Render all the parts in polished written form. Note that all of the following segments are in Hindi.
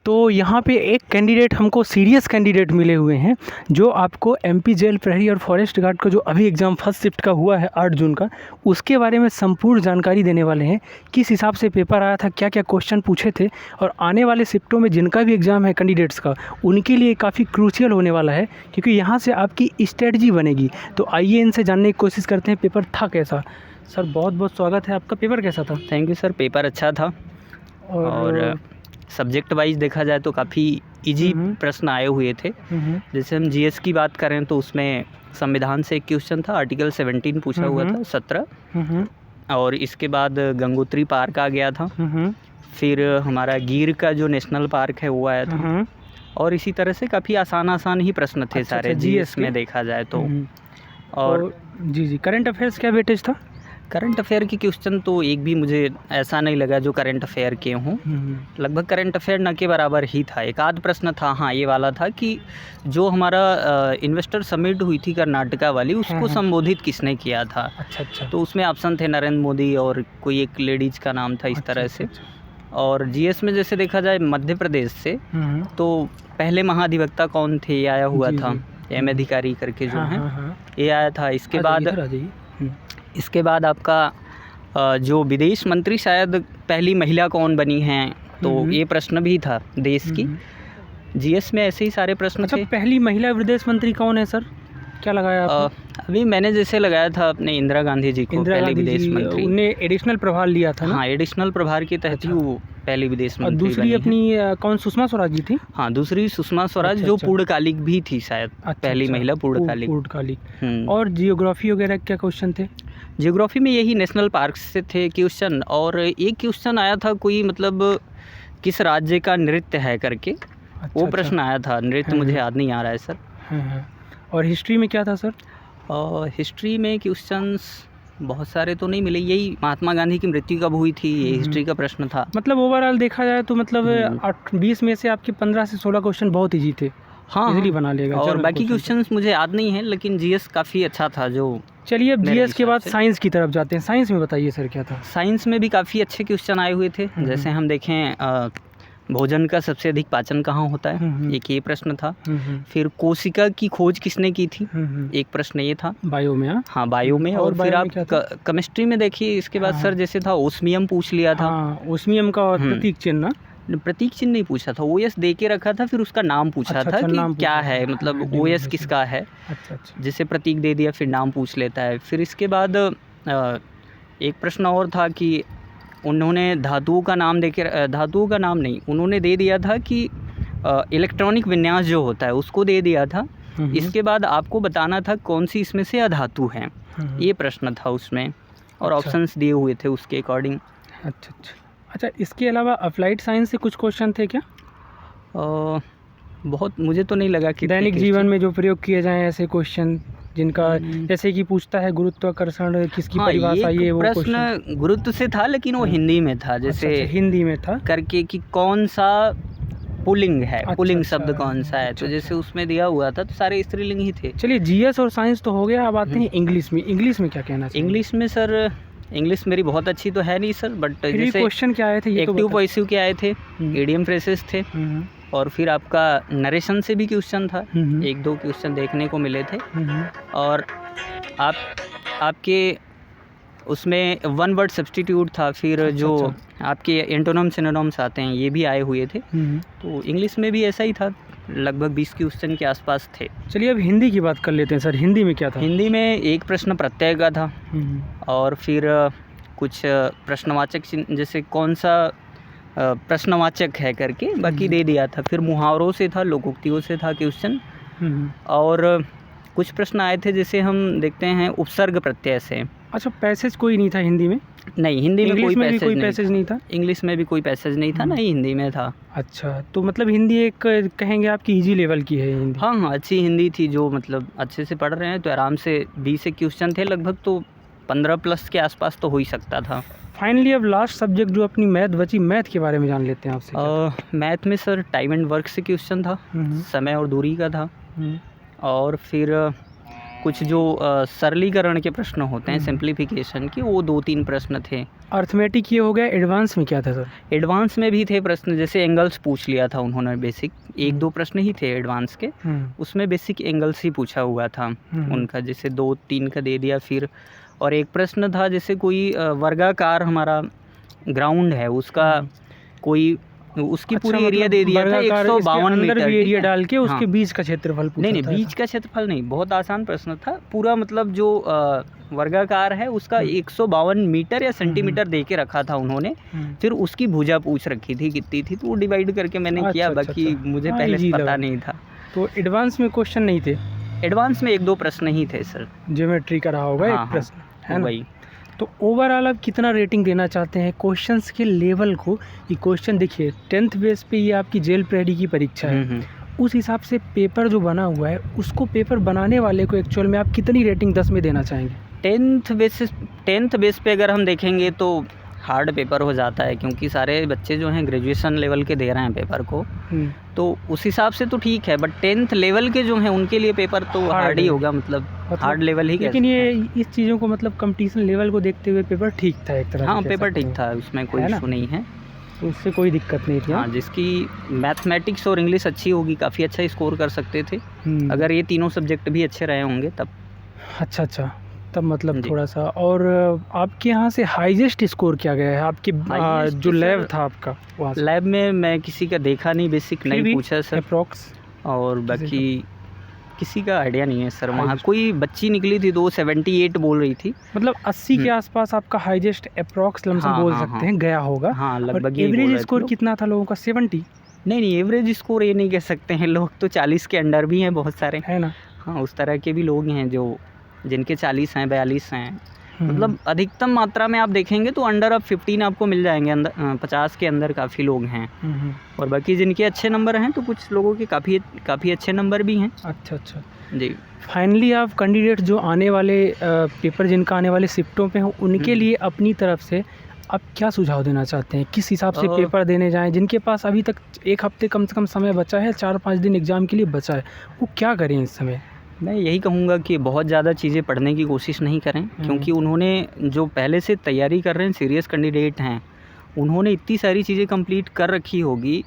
तो यहाँ पे एक कैंडिडेट हमको सीरियस कैंडिडेट मिले हुए हैं जो आपको एमपी जेल प्रहरी और फॉरेस्ट गार्ड का जो अभी एग्ज़ाम फर्स्ट शिफ्ट का हुआ है 8 जून का, उसके बारे में संपूर्ण जानकारी देने वाले हैं। किस हिसाब से पेपर आया था, क्या क्या क्वेश्चन पूछे थे और आने वाले शिफ्टों में जिनका भी एग्ज़ाम है कैंडिडेट्स का, उनके लिए काफ़ी क्रूशियल होने वाला है क्योंकि यहाँ से आपकी स्ट्रेटजी बनेगी। तो आइए इनसे जानने की कोशिश करते हैं पेपर था कैसा। सर बहुत बहुत स्वागत है आपका। पेपर कैसा था? Thank you sir. पेपर अच्छा था और सब्जेक्ट वाइज देखा जाए तो काफ़ी इजी प्रश्न आए हुए थे। जैसे हम जीएस की बात करें तो उसमें संविधान से एक क्वेश्चन था, आर्टिकल 17 पूछा हुआ था 17, और इसके बाद गंगोत्री पार्क आ गया था। फिर हमारा गिर का जो नेशनल पार्क है वो आया था, और इसी तरह से काफ़ी आसान ही प्रश्न थे सारे जीएस में देखा जाए तो। और जी करंट अफेयर्स क्या वेटेज था? करंट अफेयर की क्वेश्चन तो एक भी मुझे ऐसा नहीं लगा जो करंट अफेयर के हों। लगभग करंट अफेयर न के बराबर ही था। एक आध प्रश्न था, हाँ ये वाला था कि जो हमारा इन्वेस्टर समिट हुई थी कर्नाटका वाली, उसको संबोधित किसने किया था। अच्छा। तो उसमें ऑप्शन थे नरेंद्र मोदी और कोई एक लेडीज़ का नाम था इस तरह से। और जीएस में जैसे देखा जाए मध्य प्रदेश से, तो पहले महाधिवक्ता कौन थे ये आया हुआ था, एम अधिकारी करके जो है ये आया था। इसके बाद आपका जो विदेश मंत्री शायद पहली महिला कौन बनी हैं, तो ये प्रश्न भी था देश की। जीएस में ऐसे ही सारे प्रश्न थे। पहली महिला विदेश मंत्री कौन है सर, क्या लगाया आपने? अभी मैंने जैसे लगाया था अपने इंदिरा गांधी जी को पहली विदेश मंत्री। उन्हें एडिशनल प्रभार लिया था ना? हाँ, एडिशनल प्रभार के तहत ही वो पहली विदेश मंत्री। दूसरी अपनी कौन, सुषमा स्वराज जी थी? हाँ, दूसरी सुषमा स्वराज जो पूर्णकालिक भी थी शायद। पहली महिला पूर्णकालिक। और जियोग्राफी वगैरह क्या क्वेश्चन थे? जियोग्राफी में यही नेशनल पार्क से थे क्वेश्चन, और एक क्वेश्चन आया था कोई मतलब किस राज्य का नृत्य है करके। वो प्रश्न आया था। नृत्य मुझे याद नहीं आ रहा है सर। और हिस्ट्री में क्या था सर? हिस्ट्री में क्वेश्चंस बहुत सारे तो नहीं मिले। यही महात्मा गांधी की मृत्यु कब हुई थी, ये हिस्ट्री का प्रश्न था। मतलब ओवरऑल देखा जाए तो मतलब 20 में से आपके 15 से 16 क्वेश्चन बहुत ईजी थे। हाँ, इजीली बना लेगा। और बाकी क्वेश्चंस मुझे याद नहीं है, लेकिन जीएस काफ़ी अच्छा था जो। चलिए अब जीएस के बाद साइंस की तरफ जाते हैं। साइंस में बताइए सर क्या था? साइंस में भी काफ़ी अच्छे क्वेश्चन आए हुए थे। जैसे हम देखें भोजन का सबसे अधिक पाचन कहाँ होता है, एक ये प्रश्न था। फिर कोशिका की खोज किसने की थी, एक प्रश्न ये था। बायो में? हाँ, बायो में। और फिर आप केमिस्ट्री में देखिए, इसके बाद सर जैसे था ओस्मियम पूछ लिया था। ओस्मियम का प्रतीक चिन्ह, प्रतीक चिन्ह नहीं पूछा था, ओएस दे के रखा था, फिर उसका नाम पूछा था कि क्या है, मतलब ओएस किसका है। जैसे प्रतीक दे दिया फिर नाम पूछ लेता है। फिर इसके बाद एक प्रश्न और था कि उन्होंने धातुओं का नाम धातुओं का नाम नहीं, उन्होंने दे दिया था कि इलेक्ट्रॉनिक विन्यास जो होता है उसको दे दिया था। इसके बाद आपको बताना था कौन सी इसमें से अधातु हैं। ये प्रश्न था उसमें, और ऑप्शंस दिए हुए थे उसके अकॉर्डिंग। अच्छा, इसके अलावा अप्लाइड साइंस से कुछ क्वेश्चन थे क्या? बहुत मुझे तो नहीं लगा कि दैनिक जीवन में जो प्रयोग किए जाएं ऐसे क्वेश्चन जिनका, जैसे कि पूछता है गुरुत्वाकर्षण किसकी परिभाषा, ये वो प्रश्न गुरुत्व से था, लेकिन वो हिंदी में था। जैसे हिंदी में था करके कि कौन सा पुल्लिंग है, पुल्लिंग शब्द कौन सा है। तो जैसे उसमें दिया हुआ था तो सारे स्त्रीलिंग ही थे। चलिए जीएस और साइंस तो हो गया, अब आते हैं इंग्लिश में। इंग्लिश में क्या कहना चाहिए? इंग्लिश में सर, इंग्लिश मेरी बहुत अच्छी तो है नहीं सर, बट जैसे क्वेश्चन क्या आए थे, एक्टिव पॉइसिव के आए थे, इडियम फ्रेसेस थे, और फिर आपका नरेशन से भी क्वेश्चन था। एक दो क्वेश्चन देखने को मिले थे। और आपके उसमें वन वर्ड सब्स्टिट्यूट था। फिर जो आपके एंटोनम सिनोनिम्स आते हैं ये भी आए हुए थे। तो इंग्लिश में भी ऐसा ही था, लगभग 20 क्वेश्चन के आसपास थे। चलिए अब हिंदी की बात कर लेते हैं सर। हिंदी में क्या था? हिंदी में एक प्रश्न प्रत्यय का था, और फिर कुछ प्रश्नवाचक चिन्ह, जैसे कौन सा प्रश्नवाचक है करके बाकी दे दिया था। फिर मुहावरों से था, लोकोक्तियों से था क्वेश्चन। और कुछ प्रश्न आए थे जैसे हम देखते हैं उपसर्ग प्रत्यय से। अच्छा, पैसेज कोई नहीं था हिंदी में? नहीं, हिंदी में कोई पैसेज नहीं था। इंग्लिश में भी कोई पैसेज नहीं था, नहीं हिंदी में था। अच्छा, तो मतलब हिंदी एक कहेंगे आपकी इजी लेवल की है हिंदी? हाँ, अच्छी हिंदी थी, जो मतलब अच्छे से पढ़ रहे हैं तो आराम से 20 से क्वेश्चन थे लगभग, तो 15 प्लस के आसपास तो हो ही सकता था। फाइनली अब लास्ट सब्जेक्ट जो अपनी मैथ बची, मैथ के बारे में जान लेते हैं आपसे। मैथ में सर टाइम एंड वर्क से क्वेश्चन था, समय और दूरी का था। और फिर कुछ जो सरलीकरण के प्रश्न होते हैं, सिंप्लीफिकेशन के, वो 2-3 प्रश्न थे। अर्थमेटिक ये हो गया। एडवांस में क्या था सर? एडवांस में भी थे प्रश्न, जैसे एंगल्स पूछ लिया था उन्होंने, बेसिक 1-2 प्रश्न ही थे एडवांस के, उसमें बेसिक एंगल्स ही पूछा हुआ था उनका, जैसे 2-3 का दे दिया। फिर और एक प्रश्न था जैसे कोई वर्गाकार हमारा ग्राउंड है उसका कोई, उसकी पूरी एरिया दे दिया था 152 मीटर एरिया डाल के उसके बीच का क्षेत्रफल पूछा। नहीं बीच का क्षेत्रफल नहीं, बहुत आसान प्रश्न था पूरा, मतलब जो वर्गाकार है उसका 152 मीटर या सेंटीमीटर दे के रखा था उन्होंने। फिर उसकी भुजा पूछ रखी थी कितनी थी, तो वो डिवाइड करके मैंने किया। बाकी मुझे पहले से पता नहीं था। तो एडवांस में क्वेश्चन नहीं थे? एडवांस में 1-2 प्रश्न ही थे सर। ज्योमेट्री का रहा होगा एक प्रश्न, है ना? वही। तो ओवरऑल आप कितना रेटिंग देना चाहते हैं क्वेश्चंस के लेवल को? ये क्वेश्चन देखिए 10th बेस पे ये आपकी जेल प्रहरी की परीक्षा है, उस हिसाब से पेपर जो बना हुआ है उसको, पेपर बनाने वाले को एक्चुअल में आप कितनी रेटिंग 10 में देना चाहेंगे? 10th बेस पे अगर हम देखेंगे तो हार्ड पेपर हो जाता है, क्योंकि सारे बच्चे जो हैं ग्रेजुएशन लेवल के दे रहे हैं पेपर को, तो उस हिसाब से तो ठीक है। बट 10th लेवल के जो हैं उनके लिए पेपर तो हार्ड ही होगा, मतलब हार्ड लेवल ही। लेकिन ये इस चीज़ों को मतलब कंपटीशन लेवल को देखते हुए पेपर ठीक था एक तरह से? हाँ पेपर ठीक था, उसमें कोई इशू नहीं है, तो उससे कोई दिक्कत नहीं थी। हाँ, जिसकी मैथमेटिक्स और इंग्लिश अच्छी होगी काफ़ी अच्छा स्कोर कर सकते थे, अगर ये तीनों सब्जेक्ट भी अच्छे रहे होंगे तब। अच्छा, तब मतलब थोड़ा सा। और आपके यहाँ से हाईएस्ट स्कोर क्या गया है आपके जो लैब था आपका वहाँ से? लैब में मैं किसी का देखा नहीं, बेसिक नहीं पूछा सर अप्रॉक्स, और बाकी किसी का आइडिया नहीं है सर। वहाँ कोई बच्ची निकली थी 278 बोल रही थी, मतलब 80 के आसपास आपका हाईएस्ट अप्रॉक्स लमसम बोल सकते हैं गया होगा। हाँ लगभग। एवरेज स्कोर कितना था लोगों का? 70? नहीं एवरेज स्कोर ये नहीं कह सकते हैं, लोग तो 40 के अंडर भी हैं बहुत सारे, है ना? हाँ, उस तरह के भी लोग हैं जो जिनके 40 हैं, 42 हैं, मतलब अधिकतम मात्रा में आप देखेंगे तो अंडर ऑफ 15 आपको मिल जाएंगे, अंदर 50 के अंदर काफ़ी लोग हैं। और बाकी जिनके अच्छे नंबर हैं तो कुछ लोगों के काफ़ी अच्छे नंबर भी हैं। अच्छा जी। फाइनली आप कैंडिडेट जो आने वाले पेपर जिनका आने वाले शिफ्टों पे हैं उनके लिए अपनी तरफ से आप क्या सुझाव देना चाहते हैं? किस हिसाब से पेपर देने जाएं? जिनके पास अभी तक 1 हफ्ते कम से कम समय बचा है, 4-5 दिन एग्ज़ाम के लिए बचा है, वो क्या करें इस समय? मैं यही कहूँगा कि बहुत ज़्यादा चीज़ें पढ़ने की कोशिश नहीं करें, क्योंकि उन्होंने जो पहले से तैयारी कर रहे हैं, सीरियस कैंडिडेट हैं, उन्होंने इतनी सारी चीज़ें कंप्लीट कर रखी होगी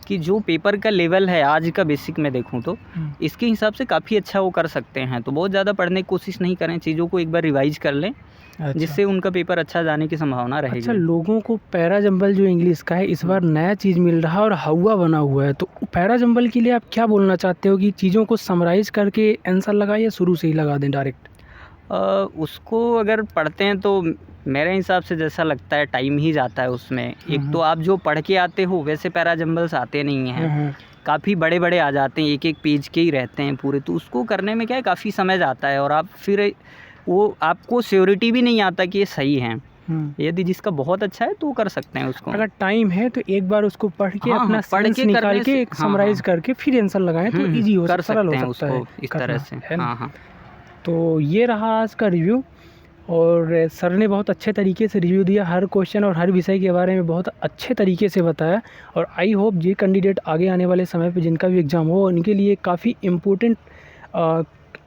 कि जो पेपर का लेवल है आज का बेसिक में देखूँ तो इसके हिसाब से काफ़ी अच्छा वो कर सकते हैं। तो बहुत ज़्यादा पढ़ने की कोशिश नहीं करें, चीज़ों को एक बार रिवाइज कर लें। अच्छा। जिससे उनका पेपर अच्छा जाने की संभावना रहेगी। अच्छा, लोगों को पैरा जंबल जो इंग्लिश का है इस बार नया चीज़ मिल रहा है और हवा बना हुआ है, तो पैरा जंबल के लिए आप क्या बोलना चाहते हो कि चीज़ों को समराइज़ करके आंसर लगाए या शुरू से ही लगा दें डायरेक्ट? उसको अगर पढ़ते हैं तो मेरे हिसाब से जैसा लगता है टाइम ही जाता है उसमें। एक तो आप जो पढ़ के आते हो वैसे पैरा जंबल्स आते नहीं हैं, काफ़ी बड़े बड़े आ जाते हैं, एक पेज के ही रहते हैं पूरे, तो उसको करने में क्या है काफ़ी समय जाता है और आप फिर वो आपको श्योरिटी भी नहीं आता कि ये सही है। यदि जिसका बहुत अच्छा है तो वो कर सकते हैं उसको। अगर टाइम है तो एक बार उसको पढ़ के अपना सेंस निकाल के समराइज करके फिर आंसर लगाएं तो इजी हो सकता है इस तरह से। तो ये रहा आज का रिव्यू और सर ने बहुत अच्छे तरीके से रिव्यू दिया, हर क्वेश्चन और हर विषय के बारे में बहुत अच्छे तरीके से बताया और आई होप ये कैंडिडेट आगे आने वाले समय पे जिनका भी एग्ज़ाम हो उनके लिए काफ़ी इम्पोर्टेंट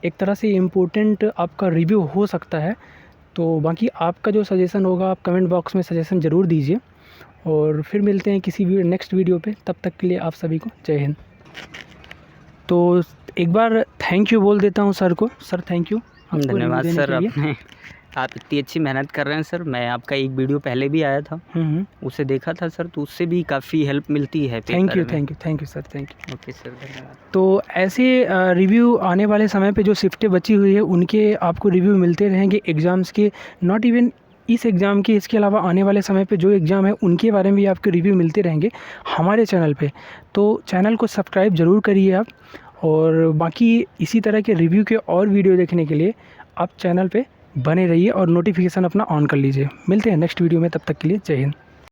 एक तरह से इम्पोर्टेंट आपका रिव्यू हो सकता है। तो बाकी आपका जो सजेशन होगा आप कमेंट बॉक्स में सजेशन ज़रूर दीजिए और फिर मिलते हैं किसी नेक्स्ट वीडियो पे। तब तक के लिए आप सभी को जय हिंद। तो एक बार थैंक यू बोल देता हूँ सर को। Sir thank you. धन्यवाद सर, आप इतनी अच्छी मेहनत कर रहे हैं सर। मैं आपका एक वीडियो पहले भी आया था, उसे देखा था सर, तो उससे भी काफ़ी हेल्प मिलती है। Thank you sir, thank you. Okay sir, धन्यवाद। तो ऐसे रिव्यू आने वाले समय पे जो शिफ्टें बची हुई है उनके आपको रिव्यू मिलते रहेंगे एग्ज़ाम्स के, नॉट इवन इस एग्ज़ाम के, इसके अलावा आने वाले समय पे जो एग्ज़ाम है उनके बारे में भी आपको रिव्यू मिलते रहेंगे हमारे चैनल पे। तो चैनल को सब्सक्राइब ज़रूर करिए आप और बाकी इसी तरह के रिव्यू के और वीडियो देखने के लिए आप चैनल पे बने रहिए और नोटिफिकेशन अपना ऑन कर लीजिए। मिलते हैं नेक्स्ट वीडियो में, तब तक के लिए जय हिंद।